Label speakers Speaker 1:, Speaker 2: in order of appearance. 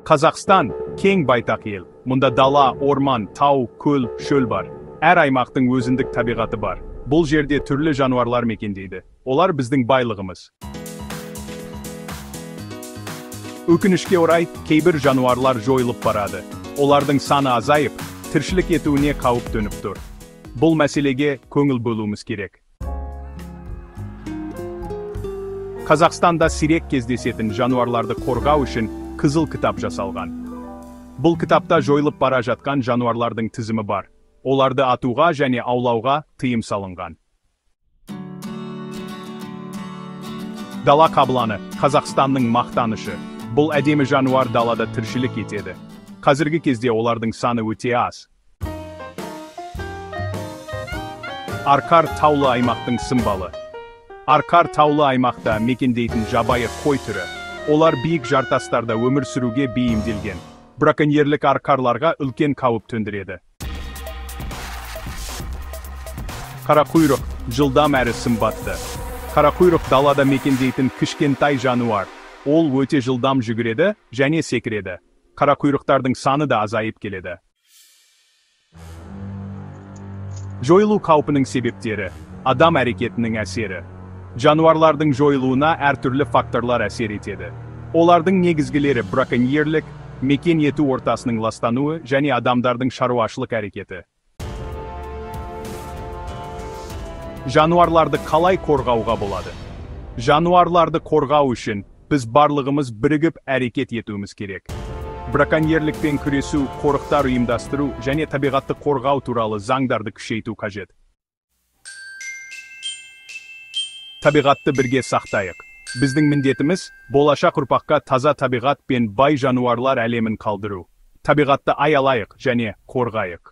Speaker 1: Қазақстан кең байтақ ел. Мұнда дала, орман, тау, көл, шөл бар. Әр аймақтың өзіндік табиғаты бар. Бұл жерде түрлі жануарлар мекендейді. Олар біздің байлығымыз. Өкінішке орай, кейбір жануарлар жойылып барады. Олардың саны азайып, тіршілік етуіне қауіп төніп тұр. Бұл мәселеге көңіл бөлуіміз керек. Қазақстанда сирек кездесетін жануарларды қорғау үшін қызыл кітап жасалған. Бұл кітапта жойылып бара жатқан жануарлардың тізімі бар. Оларды атуға және аулауға тыйым салынған. Дала қабыланы Қазақстанның мақтанышы. Бұл әдемі жануар далада тіршілік етеді. Қазіргі кезде олардың саны өте аз. Арқар таулы аймақтың символы. Арқар таулы аймақта мекендейтін жабайы қой түрі. Олар биік жартастарда өмір сүруге бейімделген. Браконьерлік арқарларға үлкен қауіп төндіреді. Қарақұйрық жылдам әрі сымбатты. Қарақұйрық далада мекендейтін кішкентай жануар. Ол өте жылдам жүгіреді және секіреді. Қарақұйрықтардың саны да азайып келеді. Жойылу қаупінің себептері. Адам әрекетінің әсері. Жануарлардың жойылуына әртүрлі факторлар әсер етеді. Олардың негізгілері браконьерлік, мекен ету ортасының ластануы және адамдардың шаруашылық әрекеті. Жануарларды қалай қорғауға болады? Жануарларды қорғау үшін біз барлығымыз бірігіп әрекет етуіміз керек. Браконьерлікпен күресу, қорықтар ұйымдастыру және табиғатты қорғау туралы заңдарды күшейту қажет. Табиғатты бірге сақтайық. Біздің міндетіміз болашақ ұрпаққа таза табиғат пен бай жануарлар әлемін қалдыру. Табиғатты аялайық және қорғайық.